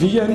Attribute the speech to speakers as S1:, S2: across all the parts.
S1: VN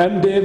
S1: MDiv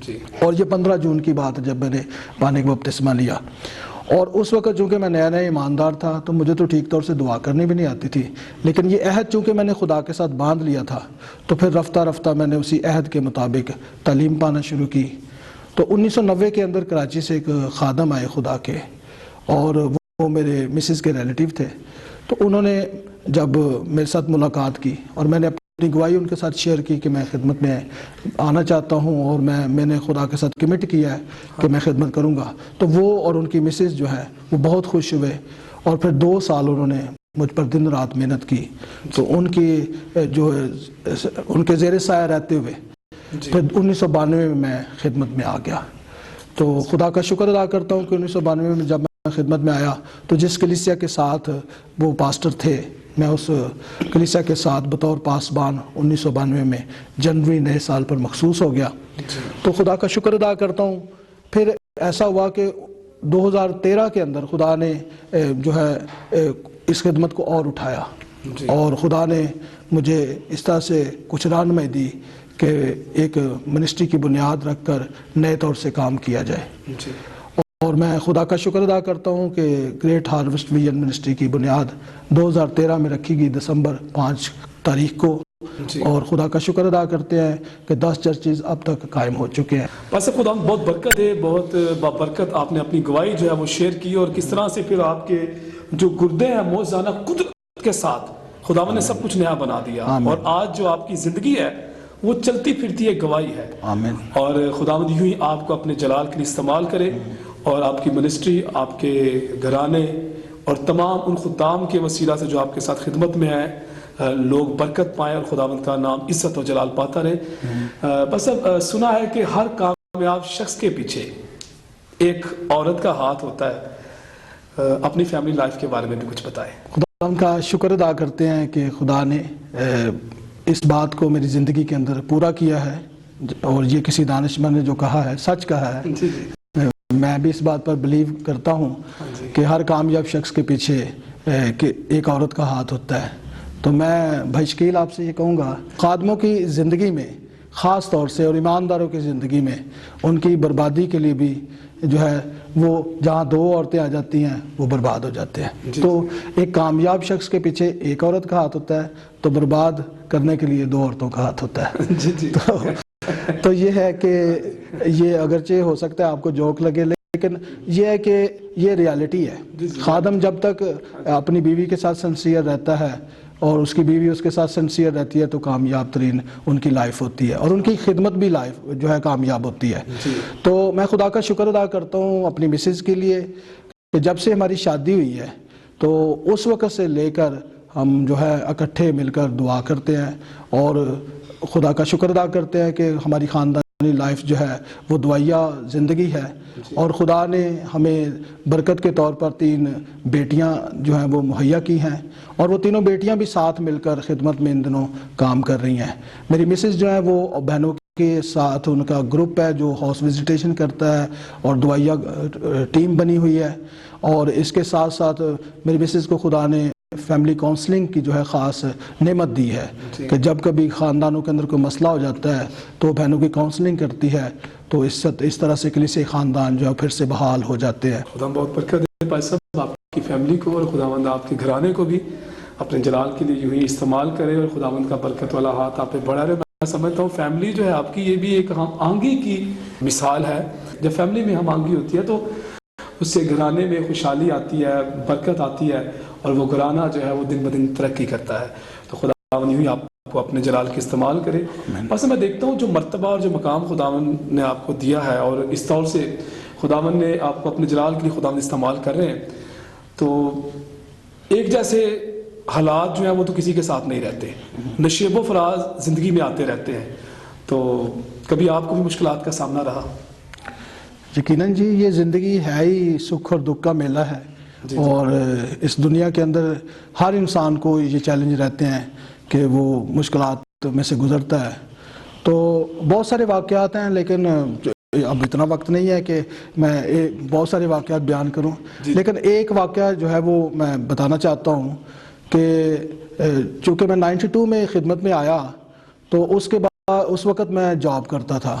S1: جی
S2: اور یہ 15 جون کی بات ہے جب میں نے پانی کا بپتسمہ لیا. اور اس وقت چونکہ میں نیا نیا ایماندار تھا تو مجھے تو ٹھیک طور سے دعا کرنی بھی نہیں آتی تھی، لیکن یہ عہد چونکہ میں نے خدا کے ساتھ باندھ لیا تھا تو پھر رفتہ رفتہ میں نے اسی عہد کے مطابق تعلیم پانا شروع کی. تو 1990 کے اندر کراچی سے ایک خادم آئے خدا کے، اور وہ میرے مسز کے ریلیٹیو تھے. تو انہوں نے جب میرے ساتھ ملاقات کی اور میں نے اپنی گواہی ان کے ساتھ شیئر کی کہ میں خدمت میں آنا چاہتا ہوں اور میں نے خدا کے ساتھ کمٹ کیا ہے کہ میں خدمت کروں گا، تو وہ اور ان کی مسز جو ہے وہ بہت خوش ہوئے. اور پھر 2 سال انہوں نے مجھ پر دن رات محنت کی. تو ان کی جو ان کے زیر سایہ رہتے ہوئے پھر 1992 میں میں خدمت میں آ گیا. تو خدا کا شکر ادا کرتا ہوں کہ 1992 میں جب میں خدمت میں آیا تو جس کلیسیا کے ساتھ وہ پاسٹر تھے میں اس کلیسیا کے ساتھ بطور پاسبان 1992 میں جنوری نئے سال پر مخصوص ہو گیا. تو خدا کا شکر ادا کرتا ہوں. پھر ایسا ہوا کہ 2013 کے اندر خدا نے جو ہے اس خدمت کو اور اٹھایا، اور خدا نے مجھے اس طرح سے کچھ رہنمائی دی کہ ایک منسٹری کی بنیاد رکھ کر نئے طور سے کام کیا جائے. اور میں خدا کا شکر ادا کرتا ہوں کہ گریٹ ہارویسٹ ویژن منسٹری کی بنیاد 2013 میں رکھی گئی دسمبر 5 تاریخ کو. اور خدا کا شکر ادا کرتے ہیں کہ 10 چرچز اب تک قائم ہو چکے ہیں.
S1: بس خدا بہت برکت ہے، بہت بابرکت آپ نے اپنی گواہی جو ہے وہ شیئر کی، اور کس طرح سے پھر آپ کے جو گردے ہیں موزانہ قدرت کے ساتھ خدا نے سب کچھ نیا بنا دیا. اور آج جو آپ کی زندگی ہے وہ چلتی پھرتی ایک گواہی ہے.
S2: آمین.
S1: اور خدا یوں ہی آپ کو اپنے جلال کے لیے استعمال کرے، اور آپ کی منسٹری، آپ کے گھرانے اور تمام ان خدام کے وسیلہ سے جو آپ کے ساتھ خدمت میں ہیں لوگ برکت پائیں اور خداوند کا نام عزت و جلال پاتا رہے. بس اب سنا ہے کہ ہر کامیاب شخص کے پیچھے ایک عورت کا ہاتھ ہوتا ہے. اپنی فیملی لائف کے بارے میں بھی کچھ بتائیں.
S2: خدا کا شکر ادا کرتے ہیں کہ خدا نے اس بات کو میری زندگی کے اندر پورا کیا ہے، اور یہ کسی دانشمند نے جو کہا ہے سچ کہا ہے. میں بھی اس بات پر بلیو کرتا ہوں کہ ہر کامیاب شخص کے پیچھے ایک عورت کا ہاتھ ہوتا ہے. تو میں بھائی شکیل آپ سے یہ کہوں گا، خادموں کی زندگی میں خاص طور سے اور ایمانداروں کی زندگی میں ان کی بربادی کے لیے بھی جو ہے وہ جہاں 2 عورتیں آ جاتی ہیں وہ برباد ہو جاتے ہیں. تو ایک کامیاب شخص کے پیچھے ایک عورت کا ہاتھ ہوتا ہے، تو برباد کرنے کے لیے 2 عورتوں کا ہاتھ ہوتا ہے. تو یہ ہے کہ یہ اگرچہ ہو سکتا ہے آپ کو جوک لگے، لیکن یہ ہے کہ یہ ریالٹی ہے. خادم جب تک اپنی بیوی کے ساتھ سنسیئر رہتا ہے اور اس کی بیوی اس کے ساتھ سنسیئر رہتی ہے تو کامیاب ترین ان کی لائف ہوتی ہے، اور ان کی خدمت بھی لائف جو ہے کامیاب ہوتی ہے. تو میں خدا کا شکر ادا کرتا ہوں اپنی مسز کے لیے کہ جب سے ہماری شادی ہوئی ہے تو اس وقت سے لے کر ہم جو ہے اکٹھے مل کر دعا کرتے ہیں، اور خدا کا شکر ادا کرتے ہیں کہ ہماری خاندانی لائف جو ہے وہ دعائیا زندگی ہے. اور خدا نے ہمیں برکت کے طور پر 3 بیٹیاں جو ہیں وہ مہیا کی ہیں، اور وہ تینوں بیٹیاں بھی ساتھ مل کر خدمت میں ان دنوں کام کر رہی ہیں. میری مسز جو ہے وہ بہنوں کے ساتھ ان کا گروپ ہے جو ہاؤس وزیٹیشن کرتا ہے اور دعائیا ٹیم بنی ہوئی ہے. اور اس کے ساتھ ساتھ میری مسز کو خدا نے فیملی کونسلنگ کی جو ہے خاص نعمت دی ہے کہ جب کبھی خاندانوں کے اندر کوئی مسئلہ ہو جاتا ہے تو وہ بہنوں کی کونسلنگ کرتی ہے، تو اس طرح سے کلیسیا خاندان جو ہے پھر سے بحال ہو جاتے ہیں.
S1: خدا بہت برکت دے بھائی صاحب آپ کی فیملی کو، اور خداوند آپ کے گھرانے کو بھی اپنے جلال کے لیے یوں ہی استعمال کرے، اور خداوند کا برکت والا ہاتھ آپ پہ بڑھا رہے. میں سمجھتا ہوں فیملی جو ہے آپ کی یہ بھی ایک ہم آہنگی کی مثال ہے. جب فیملی میں ہم آہنگی ہوتی ہے تو اس سے گھرانے میں خوشحالی آتی ہے، برکت آتی ہے، اور وہ گھرانہ جو ہے وہ دن بدن ترقی کرتا ہے. تو خداوند یوں ہی آپ کو اپنے جلال کے استعمال کرے. بس میں دیکھتا ہوں جو مرتبہ اور جو مقام خداوند نے آپ کو دیا ہے، اور اس طور سے خداوند نے آپ کو اپنے جلال کے لیے خداوند استعمال کر رہے ہیں، تو ایک جیسے حالات جو ہیں وہ تو کسی کے ساتھ نہیں رہتے، نشیب و فراز زندگی میں آتے رہتے ہیں. تو کبھی آپ کو بھی مشکلات کا سامنا رہا؟
S2: یقیناً جی، یہ زندگی ہے ہی سکھ اور دکھ کا میلہ ہے. اور اس دنیا کے اندر ہر انسان کو یہ چیلنج رہتے ہیں کہ وہ مشکلات میں سے گزرتا ہے. تو بہت سارے واقعات ہیں، لیکن اب اتنا وقت نہیں ہے کہ میں بہت سارے واقعات بیان کروں. لیکن ایک واقعہ جو ہے وہ میں بتانا چاہتا ہوں کہ چونکہ میں 92 میں خدمت میں آیا تو اس کے بعد اس وقت میں جاب کرتا تھا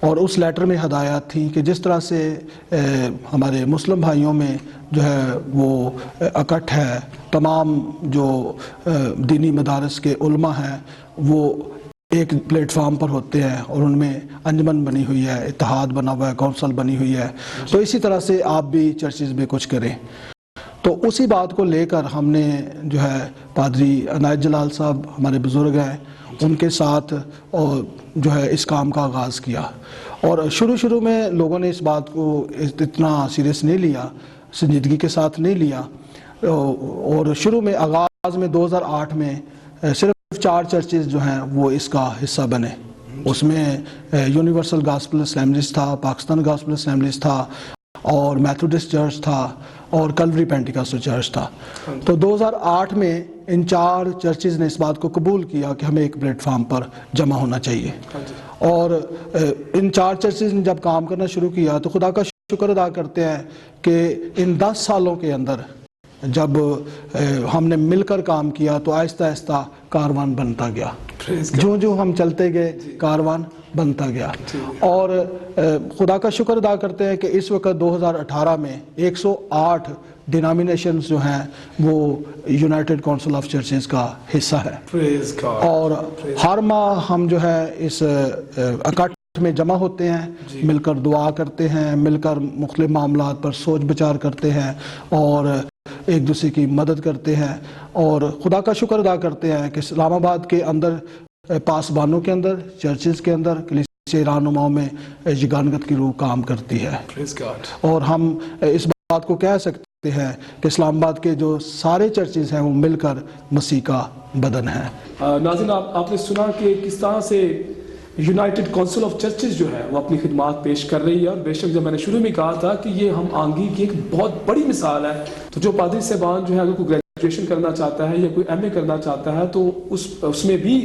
S2: اور اس لیٹر میں ہدایات تھیں کہ جس طرح سے ہمارے مسلم بھائیوں میں جو ہے وہ اکٹھ ہے، تمام جو دینی مدارس کے علماء ہیں وہ ایک پلیٹ فارم پر ہوتے ہیں اور ان میں انجمن بنی ہوئی ہے، اتحاد بنا ہوا ہے، کونسل بنی ہوئی ہے، تو اسی طرح سے آپ بھی چرچز میں کچھ کریں۔ تو اسی بات کو لے کر ہم نے جو ہے پادری عنایت جلال صاحب ہمارے بزرگ ہیں، ان کے ساتھ جو ہے اس کام کا آغاز کیا، اور شروع میں لوگوں نے اس بات کو اتنا سیریس نہیں لیا، سنجیدگی کے ساتھ نہیں لیا، اور شروع میں آغاز میں 2008 میں صرف 4 چرچز جو ہیں وہ اس کا حصہ بنے۔ اس میں یونیورسل گاسپل اسمبلیز تھا، پاکستان گاسپل اسمبلیز تھا، اور میتھوڈسٹ چرچ تھا، اور کلوری پینٹیکاسٹل چرچ تھا۔ تو 2008 میں ان 4 چرچز نے اس بات کو قبول کیا کہ ہمیں ایک پلیٹ فارم پر جمع ہونا چاہیے، اور ان 4 چرچز نے جب کام کرنا شروع کیا تو خدا کا شکر ادا کرتے ہیں کہ ان 10 سالوں کے اندر جب ہم نے مل کر کام کیا تو آہستہ آہستہ کاروان بنتا گیا، جو ہم چلتے گئے کاروان بنتا گیا، اور خدا کا شکر ادا کرتے ہیں کہ اس وقت 2018 میں 108 ڈینامینیشنز جو ہیں وہ یونائٹڈ کونسل آف چرچز کا حصہ ہے، اور ہر ماہ ہم جو ہے اس اکٹھ میں جمع ہوتے ہیں، مل کر دعا کرتے ہیں، مل کر مختلف معاملات پر سوچ بچار کرتے ہیں، اور ایک دوسرے کی مدد کرتے ہیں، اور خدا کا شکر ادا کرتے ہیں کہ اسلام آباد کے اندر، پاسبانوں کے اندر، چرچز کے اندر، کلیسیا رہنماؤں میں یگانگت کی روح کام کرتی ہے، اور ہم اس بات کو کہہ سکتے ہیں کہ اسلام آباد کے جو سارے چرچز ہیں وہ مل کر مسیح کا بدن ہیں۔
S1: ناظرین، آپ نے سنا کہ کس طرح سے یونائٹڈ کونسل آف چرچز جو ہے وہ اپنی خدمات پیش کر رہی ہے، اور بے شک جب میں نے شروع میں کہا تھا کہ یہ ہم آہنگی کی ایک بہت بڑی مثال ہے، تو جو پادری صاحبان جو ہے اگر کوئی گریجویشن کرنا چاہتا ہے یا کوئی ایم اے کرنا چاہتا ہے تو اس میں بھی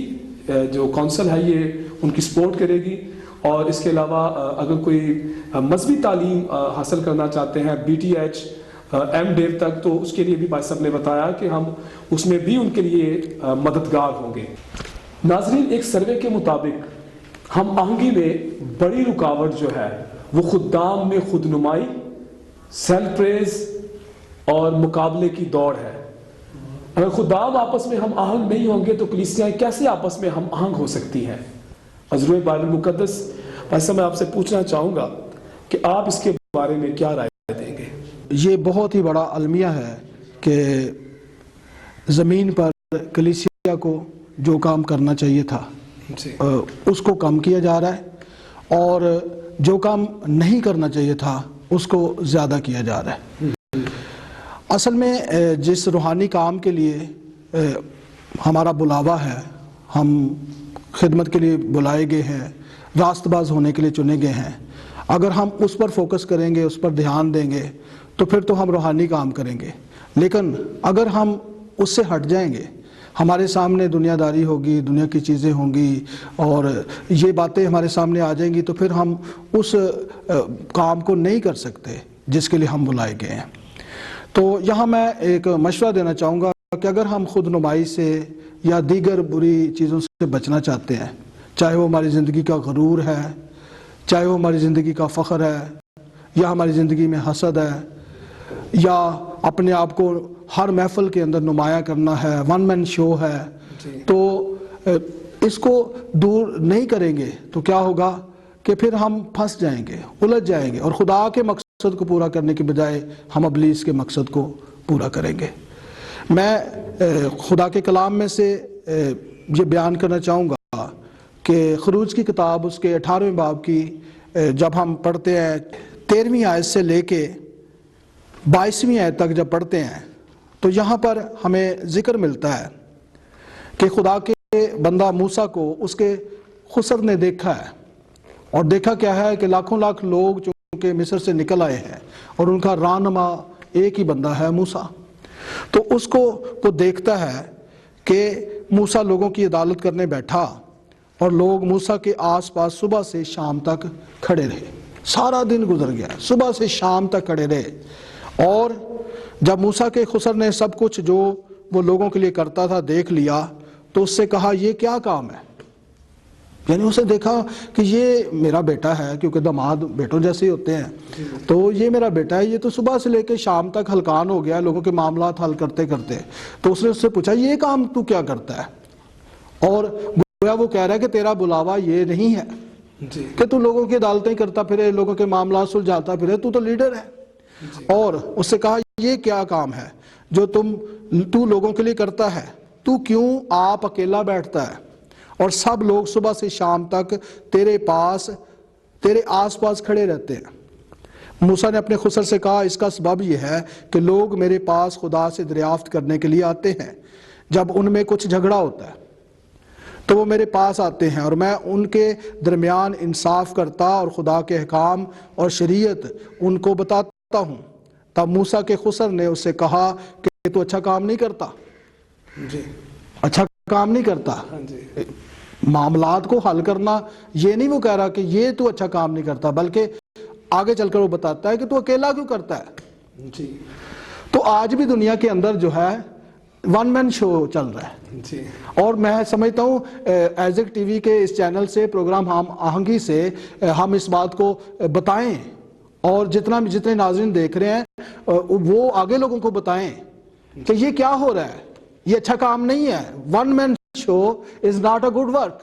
S1: جو کونسل ہے یہ ان کی سپورٹ کرے گی، اور اس کے علاوہ اگر کوئی مذہبی تعلیم حاصل کرنا چاہتے ہیں BTH ایم ڈیو تک، تو اس کے لیے بھی بھائی صاحب نے بتایا کہ ہم اس میں بھی ان کے لیے مددگار ہوں گے۔ ناظرین، ایک سروے کے مطابق ہم آہنگی میں بڑی رکاوٹ جو ہے وہ خدام میں خود نمائی، سیلف پریز اور مقابلے کی دوڑ ہے۔ اگر خدام آپس میں ہم آہنگ نہیں ہوں گے تو کلیسیاں کیسے آپس میں ہم آہنگ ہو سکتی ہیں؟ حضور بائبل مقدس ایسا میں آپ سے پوچھنا چاہوں گا کہ آپ اس کے بارے میں کیا رائے دیں گے؟
S2: یہ بہت ہی بڑا المیہ ہے کہ زمین پر کلیسیا کو جو کام کرنا چاہیے تھا اس کو کم کیا جا رہا ہے، اور جو کام نہیں کرنا چاہیے تھا اس کو زیادہ کیا جا رہا ہے۔ اصل میں جس روحانی کام کے لیے ہمارا بلاوا ہے، ہم خدمت کے لیے بلائے گئے ہیں، راست باز ہونے کے لیے چنے گئے ہیں، اگر ہم اس پر فوکس کریں گے، اس پر دھیان دیں گے تو پھر تو ہم روحانی کام کریں گے، لیکن اگر ہم اس سے ہٹ جائیں گے، ہمارے سامنے دنیا داری ہوگی، دنیا کی چیزیں ہوں گی، اور یہ باتیں ہمارے سامنے آ جائیں گی، تو پھر ہم اس کام کو نہیں کر سکتے جس کے لیے ہم بلائے گئے ہیں۔ تو یہاں میں ایک مشورہ دینا چاہوں گا کہ اگر ہم خود نمائی سے یا دیگر بری چیزوں سے بچنا چاہتے ہیں، چاہے وہ ہماری زندگی کا غرور ہے، چاہے وہ ہماری زندگی کا فخر ہے، یا ہماری زندگی میں حسد ہے، یا اپنے آپ کو ہر محفل کے اندر نمایاں کرنا ہے، ون مین شو ہے، تو اس کو دور نہیں کریں گے تو کیا ہوگا کہ پھر ہم پھنس جائیں گے، الجھ جائیں گے، اور خدا کے مقصد کو پورا کرنے کے بجائے ہم ابلیس کے مقصد کو پورا کریں گے۔ میں خدا کے کلام میں سے یہ بیان کرنا چاہوں گا کہ خروج کی کتاب اس کے 18ویں باب کی جب ہم پڑھتے ہیں 13ویں آیت سے لے کے 22ویں آیت تک جب پڑھتے ہیں تو یہاں پر ہمیں ذکر ملتا ہے کہ خدا کے بندہ موسیٰ کو اس کے خسر نے دیکھا ہے، اور دیکھا کیا ہے کہ لاکھوں لاکھ لوگ چونکہ مصر سے نکل آئے ہیں اور ان کا رہنما ایک ہی بندہ ہے موسیٰ، تو اس کو وہ دیکھتا ہے کہ موسیٰ لوگوں کی عدالت کرنے بیٹھا اور لوگ موسیٰ کے آس پاس صبح سے شام تک کھڑے رہے، سارا دن گزر گیا، صبح سے شام تک کھڑے رہے، اور جب موسیٰ کے خسر نے سب کچھ جو وہ لوگوں کے لیے کرتا تھا دیکھ لیا تو اس سے کہا یہ کیا کام ہے، یعنی اسے دیکھا کہ یہ میرا بیٹا ہے، کیونکہ داماد بیٹوں جیسے ہی ہوتے ہیں، تو یہ میرا بیٹا ہے، یہ تو صبح سے لے کے شام تک ہلکان ہو گیا لوگوں کے معاملات حل کرتے کرتے. تو اس نے اس سے پوچھا یہ کام تو کیا کرتا ہے؟ اور گویا وہ کہہ رہا ہے کہ تیرا بلاوا یہ نہیں ہے کہ تو لوگوں کی عدالتیں کرتا پھرے، لوگوں کے معاملات سلجھاتا پھرے، تو لیڈر ہے. اور اس سے کہا یہ کیا کام ہے جو تو لوگوں کے لیے کرتا ہے؟ تو کیوں آپ اکیلا بیٹھتا ہے اور سب لوگ صبح سے شام تک تیرے آس پاس کھڑے رہتے ہیں؟ موسیٰ نے اپنے خسر سے کہا اس کا سبب یہ ہے کہ لوگ میرے پاس خدا سے دریافت کرنے کے لیے آتے ہیں. جب ان میں کچھ جھگڑا ہوتا ہے تو وہ میرے پاس آتے ہیں اور میں ان کے درمیان انصاف کرتا اور خدا کے احکام اور شریعت ان کو بتاتا ہوں. تب موسیٰ کے خسر نے اس سے کہا کہ تو اچھا کام نہیں کرتا. اچھا کام نہیں کرتا. معاملات کو حل کرنا، یہ نہیں وہ کہہ رہا کہ یہ تو اچھا کام نہیں کرتا، بلکہ آگے چل کر وہ بتاتا ہے کہ تو اکیلا کیوں کرتا ہے. تو آج بھی دنیا کے اندر جو ہے ون مین شو چل رہا ہے. اور میں سمجھتا ہوں ایزک ٹی وی کے اس چینل سے، پروگرام ہم آہنگی سے ہم اس بات کو بتائیں، اور جتنے ناظرین دیکھ رہے ہیں وہ آگے لوگوں کو بتائیں کہ یہ کیا ہو رہا ہے، یہ اچھا کام نہیں ہے. One man show is not a good work.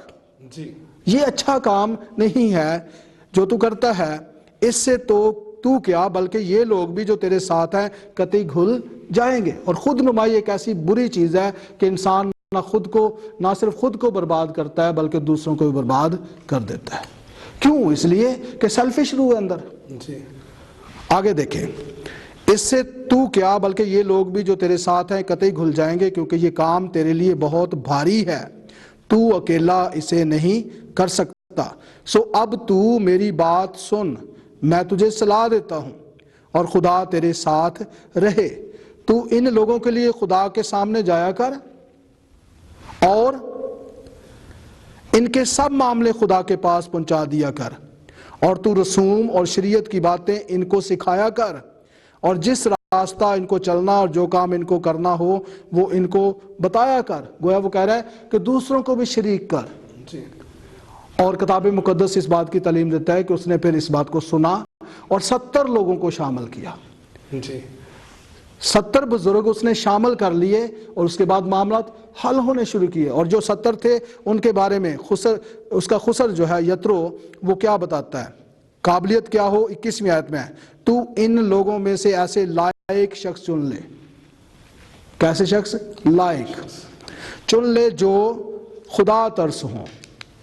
S2: یہ اچھا کام نہیں ہے جو تو کرتا ہے. اس سے تو کیا بلکہ یہ لوگ بھی جو تیرے ساتھ ہیں قطعی گھل جائیں گے. اور خود نمائی ایک ایسی بری چیز ہے کہ انسان نہ صرف خود کو برباد کرتا ہے بلکہ دوسروں کو بھی برباد کر دیتا ہے. کیوں؟ اس لیے کہ سیلفش روح ہے اندر. آگے دیکھیں، اس سے تو کیا بلکہ یہ لوگ بھی جو تیرے ساتھ ہیں قطعی گھل جائیں گے، کیونکہ یہ کام تیرے لیے بہت بھاری ہے، تو اکیلا اسے نہیں کر سکتا. سو اب تو میری بات سن، میں تجھے صلاح دیتا ہوں اور خدا تیرے ساتھ رہے. تو ان لوگوں کے لیے خدا کے سامنے جایا کر اور ان کے سب معاملے خدا کے پاس پہنچا دیا کر، اور تو رسوم اور شریعت کی باتیں ان کو سکھایا کر، اور جس راستہ ان کو چلنا اور جو کام ان کو کرنا ہو وہ ان کو بتایا کر. گویا وہ کہہ رہا ہے کہ دوسروں کو بھی شریک کر. اور کتاب مقدس اس بات کی تعلیم دیتا ہے کہ اس نے پھر اس بات کو سنا اور 70 لوگوں کو شامل کیا. 70 بزرگ اس نے شامل کر لیے اور اس کے بعد معاملات حل ہونے شروع کیے. اور جو 70 تھے ان کے بارے میں اس کا خسر جو ہے یترو، وہ کیا بتاتا ہے؟ قابلیت کیا ہو 21ویں آیت میں، تو ان لوگوں میں سے ایسے لائق شخص چن لے. کیسے شخص؟ لائق چن لے جو خدا ترس ہوں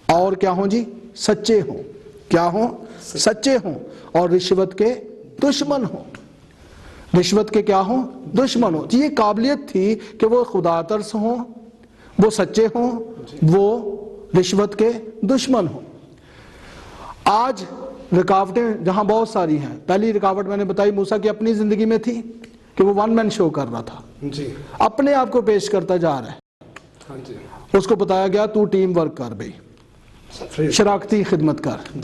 S2: اور کیا ہوں جی؟ سچے ہوں. کیا ہوں؟ سچے ہوں. اور رشوت کے دشمن ہوں. رشوت کے کیا ہوں؟ دشمن ہوں. یہ قابلیت تھی کہ وہ خدا ترس ہوں، وہ سچے ہوں، وہ رشوت کے دشمن ہوں. آج رکاوٹیں جہاں بہت ساری ہیں. پہلی رکاوٹ میں نے بتائی موسیٰ کی اپنی زندگی میں تھی کہ وہ ون مین شو کر رہا تھا، اپنے آپ کو پیش کرتا جا رہا ہے. اس کو بتایا گیا تو ٹیم ورک کر بھئی، شراکتی خدمت کر.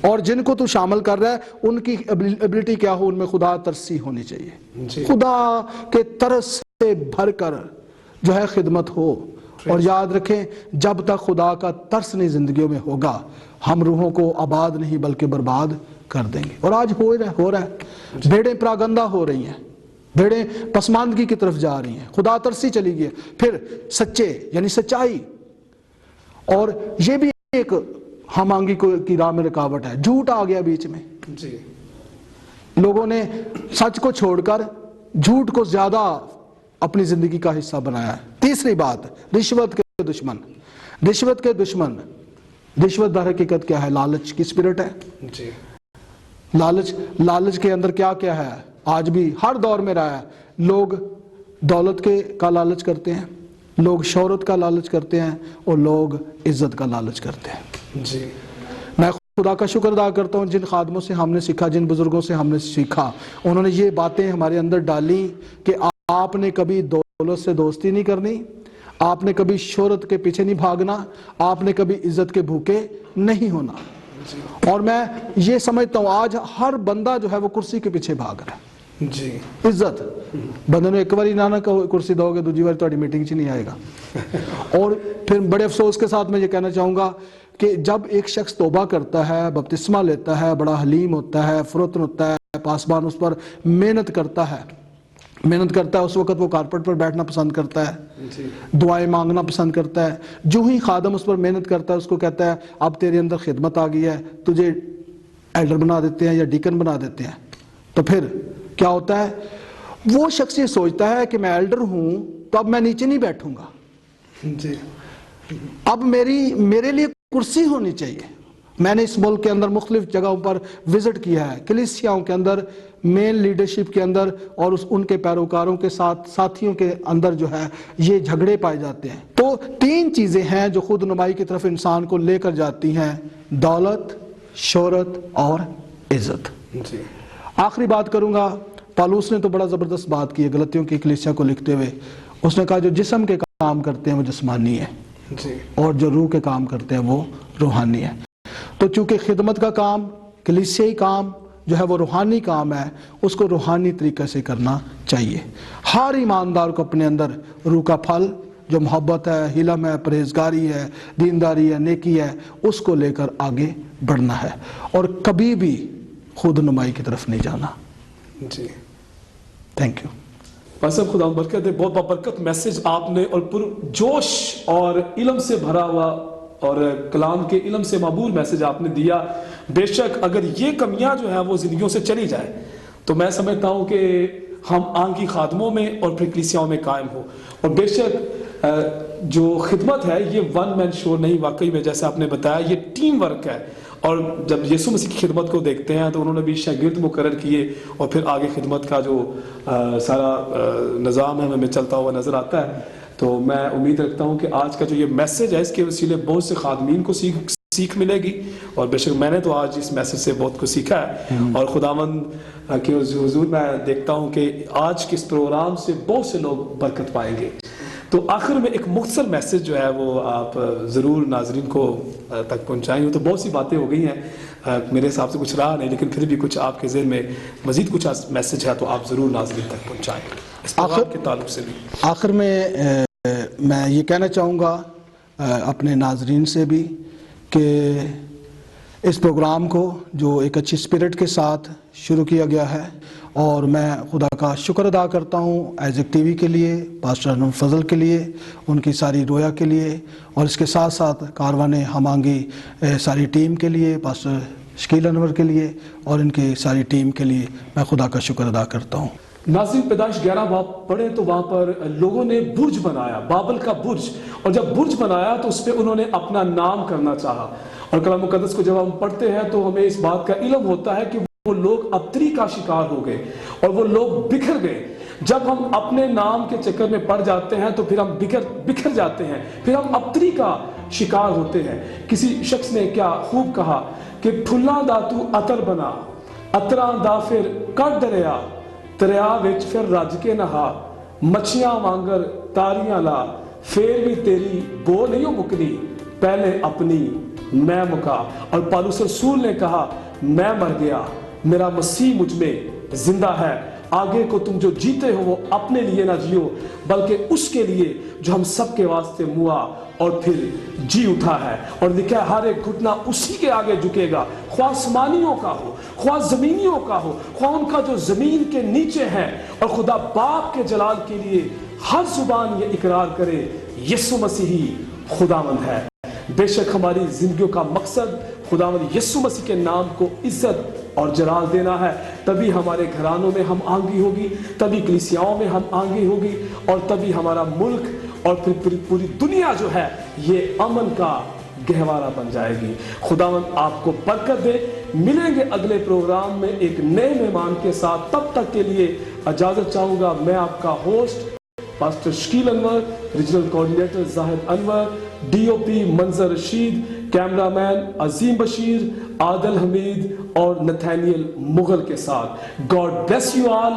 S2: اور جن کو تو شامل کر رہا ہے ان کی ایبلٹی کیا ہو؟ ان میں خدا ترسی ہونی چاہیے. خدا کے ترس سے بھر کر جو ہے خدمت ہو. اور یاد رکھیں جب تک خدا کا ترس نہیں زندگیوں میں ہوگا ہم روحوں کو آباد نہیں بلکہ برباد کر دیں گے. اور آج ہو رہا ہے. بھیڑیں پراگندہ ہو رہی ہیں، بھیڑیں پسماندگی کی طرف جا رہی ہیں، خدا ترسی چلی گئی. پھر سچے یعنی سچائی، اور یہ بھی ایک ہم آہنگی کی راہ میں رکاوٹ ہے. جھوٹ آ گیا بیچ میں. لوگوں نے سچ کو چھوڑ کر جھوٹ کو زیادہ اپنی زندگی کا حصہ بنایا ہے. تیسری بات، رشوت کے دشمن. رشوت کے دشمن. رشوت در حقیقت کیا ہے؟ لالچ کی اسپرٹ ہے. لالچ کے اندر کیا کیا ہے؟ آج بھی ہر دور میں رہا ہے. لوگ دولت کا لالچ کرتے ہیں، لوگ شہرت کا لالچ کرتے ہیں، اور لوگ عزت کا لالچ کرتے ہیں. میں خدا کا شکر ادا کرتا ہوں جن خادموں سے ہم نے سیکھا، جن بزرگوں سے ہم نے سیکھا، انہوں نے یہ باتیں ہمارے اندر ڈالی کہ آپ نے کبھی دولت سے دوستی نہیں کرنی، آپ نے کبھی شہرت کے پیچھے نہیں بھاگنا، آپ نے کبھی عزت کے بھوکے نہیں ہونا. اور میں یہ سمجھتا ہوں آج ہر بندہ جو ہے وہ کرسی کے پیچھے بھاگ رہا ہے.
S1: جی
S2: عزت بندے نے ایک باری نہ کرسی دو گے دوسری بار تہاڈی میٹنگ چ نہیں آئے گا. اور پھر بڑے افسوس کے ساتھ میں یہ کہنا چاہوں گا کہ جب ایک شخص توبہ کرتا ہے, بپتسمہ لیتا ہے, بڑا حلیم ہوتا ہے, فروتن ہوتا ہے, پاسبان اس پر محنت کرتا ہے, اس وقت وہ کارپٹ پر بیٹھنا پسند کرتا ہے, دعائیں مانگنا پسند کرتا ہے. جو ہی خادم اس پر محنت کرتا ہے اس کو کہتا ہے اب تیرے اندر خدمت آ گئی ہے, تجھے ایلڈر بنا دیتے ہیں یا ڈیکن بنا دیتے ہیں. تو پھر کیا ہوتا ہے, وہ شخص یہ سوچتا ہے کہ میں ایلڈر ہوں تو اب میں نیچے نہیں بیٹھوں گا,
S1: جی
S2: اب میرے لیے کرسی ہونی چاہیے. میں نے اس ملک کے اندر مختلف جگہوں پر وزٹ کیا ہے, کلیسیاؤں کے اندر, مین لیڈرشپ کے اندر اور ان کے پیروکاروں کے ساتھ ساتھیوں کے اندر جو ہے یہ جھگڑے پائے جاتے ہیں. تو 3 چیزیں ہیں جو خود نمائی کی طرف انسان کو لے کر جاتی ہیں, دولت, شہرت اور عزت.
S1: جی
S2: آخری بات کروں گا, پالوس نے تو بڑا زبردست بات کی ہے غلطیوں کی کلیسیا کو لکھتے ہوئے. اس نے کہا جو جسم کے کام کرتے ہیں وہ جسمانی ہے,
S1: جی
S2: اور جو روح کے کام کرتے ہیں وہ روحانی ہے. تو چونکہ خدمت کا کام, کلیسیائی کام جو ہے وہ روحانی کام ہے, اس کو روحانی طریقے سے کرنا چاہیے. ہر ایماندار کو اپنے اندر روح کا پھل جو محبت ہے, حلم ہے, پرہیزگاری ہے, دینداری ہے, نیکی ہے, اس کو لے کر آگے بڑھنا ہے اور کبھی بھی خود نمائی کی طرف نہیں جانا.
S1: جی
S2: تھینک یو.
S1: صاحب خدا برکت دے, بہت بابرکت میسج آپ نے اور پر جوش اور علم سے بھرا ہوا اور کلام کے علم سے معبول میسج آپ نے دیا. بے شک اگر یہ کمیاں جو ہیں وہ زندگیوں سے چلی جائے تو میں سمجھتا ہوں کہ ہم آنگی خادموں میں اور پھر کلیسیاؤں میں قائم ہو. اور بے شک جو خدمت ہے یہ ون مین شو نہیں, واقعی میں جیسے آپ نے بتایا یہ ٹیم ورک ہے. اور جب یسوع مسیح کی خدمت کو دیکھتے ہیں تو انہوں نے بھی شاگرد مقرر کیے اور پھر آگے خدمت کا جو سارا نظام ہے ہمیں چلتا ہوا نظر آتا ہے. تو میں امید رکھتا ہوں کہ آج کا جو یہ میسج ہے اس کے وسیلے بہت سے خادمین کو سیکھ ملے گی, اور بے شک میں نے تو آج اس میسج سے بہت کچھ سیکھا ہے. اور خداوند کے حضور میں دیکھتا ہوں کہ آج کے اس پروگرام سے بہت سے لوگ برکت پائیں گے. تو آخر میں ایک مختصر میسج جو ہے وہ آپ ضرور ناظرین کو تک پہنچائیں. تو بہت سی باتیں ہو گئی ہیں, میرے حساب سے کچھ رہا نہیں, لیکن پھر بھی کچھ آپ کے ذہن میں مزید کچھ میسج ہے تو آپ ضرور ناظرین تک پہنچائیں اس پروگرام کے تعلق سے بھی.
S2: آخر میں یہ کہنا چاہوں گا اپنے ناظرین سے بھی کہ اس پروگرام کو جو ایک اچھی اسپرٹ کے ساتھ شروع کیا گیا ہے, اور میں خدا کا شکر ادا کرتا ہوں ایزک ٹی وی کے لیے, پاسٹر انور فضل کے لیے, ان کی ساری رویا کے لیے, اور اس کے ساتھ ساتھ کاروان ہمانگی ساری ٹیم کے لیے, پاسٹر شکیل انور کے لیے اور ان کی ساری ٹیم کے لیے میں خدا کا شکر ادا کرتا ہوں.
S1: ناظرین پیدائش 11 باب پڑھیں تو وہاں پر لوگوں نے برج بنایا, بابل کا برج, اور جب برج بنایا تو اس پہ انہوں نے اپنا نام کرنا چاہا. اور کلام مقدس کو جب ہم پڑھتے ہیں تو ہمیں اس بات کا علم ہوتا ہے کہ وہ لوگ ابتری کا شکار ہو گئے اور وہ لوگ بکھر گئے. جب ہم اپنے نام کے چکر میں پڑ جاتے ہیں تو پھر ہم بکھر جاتے ہیں, پھر ہم ابتری کا شکار ہوتے ہیں. کسی شخص نے کیا خوب کہا کہ پھلاں دا تو عطر بنا, عطراں دا پھر کٹ دریا, دریا وچ پھر رج کے نہا, مچھیاں وانگر تاریاں لا, پھر بھی تیری بو نہیں مکنی, پہلے اپنی میں مکا. اور پالوس رسول نے کہا میں مر گیا, میرا مسیح مجھ میں زندہ ہے. آگے کو تم جو جیتے ہو وہ اپنے لیے نہ جیو بلکہ اس کے لیے جو ہم سب کے واسطے موا اور پھر جی اٹھا ہے. اور لکھا ہے ہر ایک گھٹنا اسی کے آگے جھکے گا, خواہ آسمانیوں کا ہو, خواہ زمینیوں کا ہو, خواہ ان کا جو زمین کے نیچے ہے. اور خدا باپ کے جلال کے لیے ہر زبان یہ اقرار کرے یسوع مسیح خداوند ہے. بے شک ہماری زندگیوں کا مقصد خداوند یسوع مسیح کے نام کو عزت اور جلال دینا ہے. تبھی ہمارے گھرانوں میں ہم آنگی ہوگی, تبھی کلیسیاؤں میں ہم آنگی ہوگی, اور تبھی ہمارا ملک اور پھر پوری دنیا جو ہے یہ امن کا گہوارہ بن جائے گی. خداوند آپ کو برکت دے. ملیں گے اگلے پروگرام میں ایک نئے مہمان کے ساتھ. تب تک کے لیے اجازت چاہوں گا. میں آپ کا ہوسٹ پاسٹر شکیل انور, ریجنل کوارڈینیٹر زاہد انور, ڈی او پی منظر رشید, کیمرہ مین عظیم بشیر, عادل حمید اور نتھینیل مغل کے ساتھ. God bless you all.